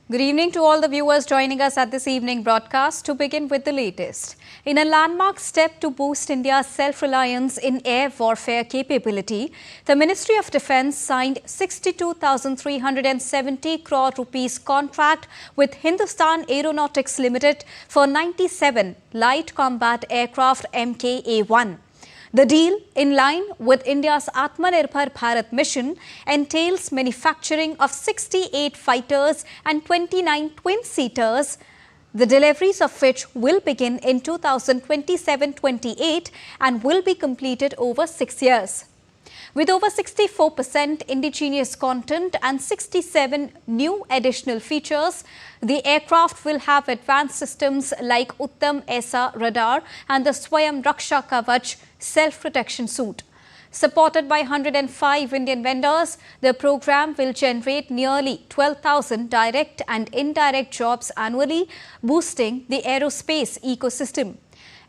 Good evening to all the viewers joining us at this evening broadcast. To begin with the latest. In a landmark step to boost India's self-reliance in air warfare capability, the Ministry of Defence signed 62,370 crore rupees contract with Hindustan Aeronautics Limited for 97 light combat aircraft Mk-A1. The deal, in line with India's Atmanirbhar Bharat mission, entails manufacturing of 68 fighters and 29 twin-seaters, the deliveries of which will begin in 2027-28 and will be completed over 6 years. With over 64% indigenous content and 67 new additional features, the aircraft will have advanced systems like Uttam Aisa radar and the Swayam Raksha Kavach self-protection suit. Supported by 105 Indian vendors, the program will generate nearly 12,000 direct and indirect jobs annually, boosting the aerospace ecosystem.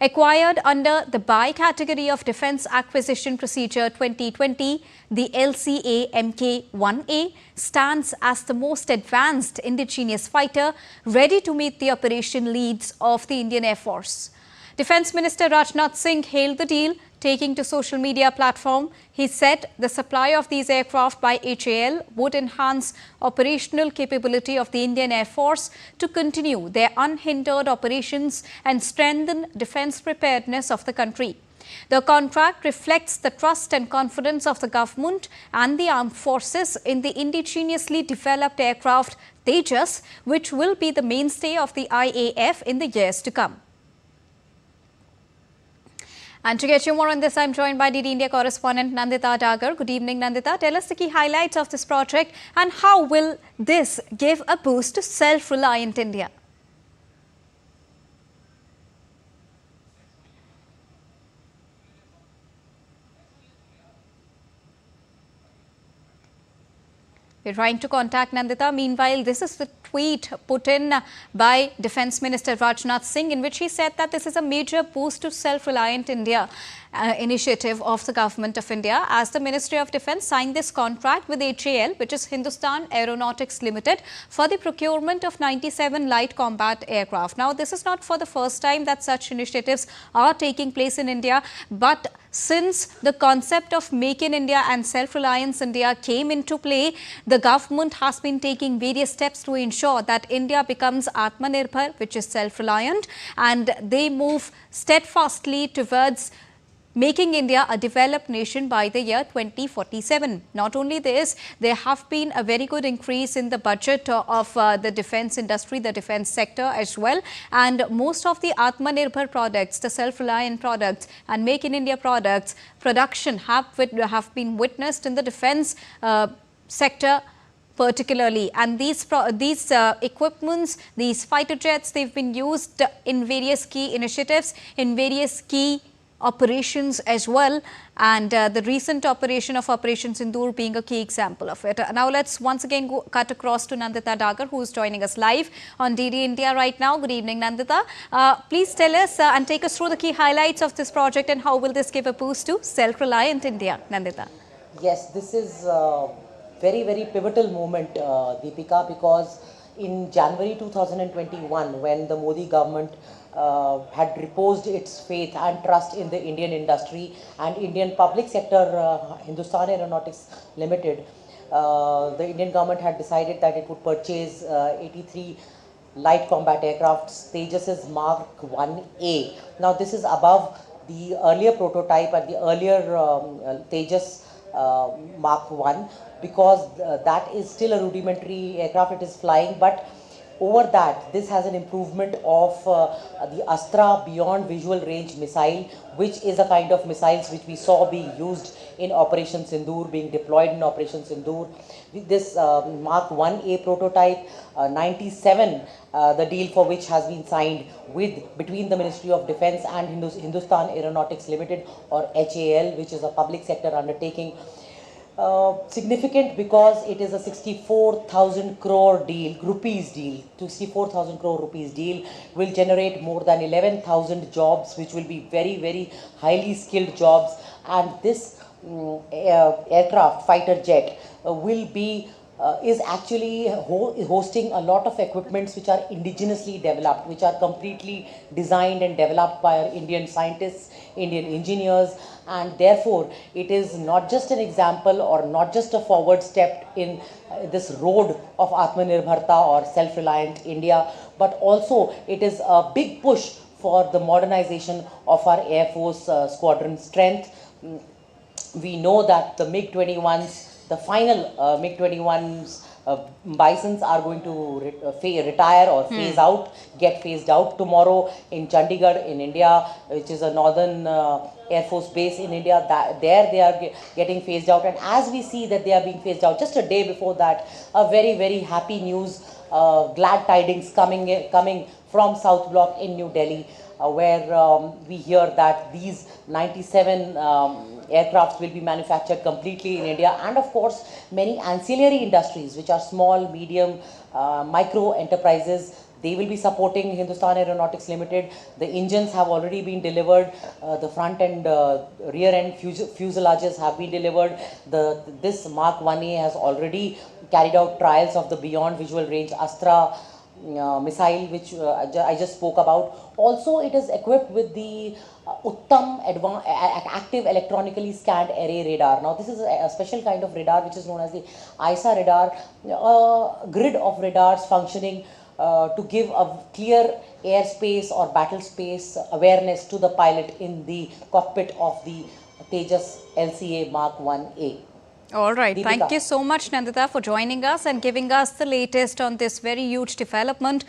Acquired under the BI category of Defence Acquisition Procedure 2020, the LCA Mk-1A stands as the most advanced indigenous fighter ready to meet the operation needs of the Indian Air Force. Defence Minister Rajnath Singh hailed the deal. Taking to social media platform, he said the supply of these aircraft by HAL would enhance operational capability of the Indian Air Force to continue their unhindered operations and strengthen defence preparedness of the country. The contract reflects the trust and confidence of the government and the armed forces in the indigenously developed aircraft Tejas, which will be the mainstay of the IAF in the years to come. And to get you more on this, I'm joined by DD India correspondent Nandita Dagar. Good evening, Nandita. Tell us the key highlights of this project and how will this give a boost to self-reliant India? We're trying to contact Nandita. Meanwhile, this is the tweet put in by Defence Minister Rajnath Singh, in which he said that this is a major boost to self-reliant India initiative of the Government of India, as the Ministry of Defence signed this contract with HAL, which is Hindustan Aeronautics Limited, for the procurement of 97 light combat aircraft. Now, this is not for the first time that such initiatives are taking place in India, but since the concept of Make in India and Self-Reliance India came into play, the government has been taking various steps to ensure that India becomes Atmanirbhar, which is self-reliant, and they move steadfastly towards making India a developed nation by the year 2047. Not only this, there have been a very good increase in the budget of the defence industry, the defence sector as well. And most of the Atmanirbhar products, the self-reliant products and Make in India products, production have been witnessed in the defence sector particularly. And these equipments, these fighter jets, they've been used in various key initiatives, in various key operations as well, and the recent operation of Operation Sindoor being a key example of it. Now let's once again cut across to Nandita Dagar, who is joining us live on DD India right now. Good evening, Nandita. Please tell us and take us through the key highlights of this project and how will this give a boost to self-reliant India, Nandita? Yes, this is a very, very pivotal moment, Deepika, because in January 2021, when the Modi government had reposed its faith and trust in the Indian industry and Indian public sector, Hindustan Aeronautics Limited, the Indian government had decided that it would purchase 83 light combat aircraft, Tejas Mark 1A. Now this is above the earlier prototype and the earlier Tejas Mark 1, because that is still a rudimentary aircraft, it is flying, but over that, this has an improvement of the Astra Beyond Visual Range missile, which is a kind of missiles which we saw being used in Operation Sindoor, being deployed in Operation Sindoor. This Mark 1A prototype, 97, the deal for which has been signed between the Ministry of Defence and Hindustan Aeronautics Limited, or HAL, which is a public sector undertaking. Significant because it is a 64,000 crore rupees deal. 64,000 crore rupees deal will generate more than 11,000 jobs, which will be very, very highly skilled jobs. And this aircraft fighter jet will be is actually hosting a lot of equipments which are indigenously developed, which are completely designed and developed by our Indian scientists, Indian engineers, and therefore it is not just an example or not just a forward step in this road of Atmanirbharta or self-reliant India, but also it is a big push for the modernization of our Air Force squadron strength. We know that the MiG-21s, the final MiG-21s, Bisons are going to retire or get phased out tomorrow in Chandigarh in India, which is a northern Air Force base in India. There they are getting phased out, and as we see that they are being phased out, just a day before that, a very, very happy news, glad tidings coming from South Block in New Delhi, where we hear that these 97 aircrafts will be manufactured completely in India, and of course many ancillary industries which are small, medium, micro enterprises, they will be supporting Hindustan Aeronautics Limited. The engines have already been delivered, the front and rear end fuselages have been delivered. This Mark 1A has already carried out trials of the Beyond Visual Range Astra missile, which I just spoke about. Also, it is equipped with the Uttam active electronically scanned array radar. Now, this is a special kind of radar which is known as the ISA radar, a grid of radars functioning to give a clear airspace or battle space awareness to the pilot in the cockpit of the Tejas LCA Mark 1A. All right. Deepika. Thank you so much, Nandita, for joining us and giving us the latest on this very huge development.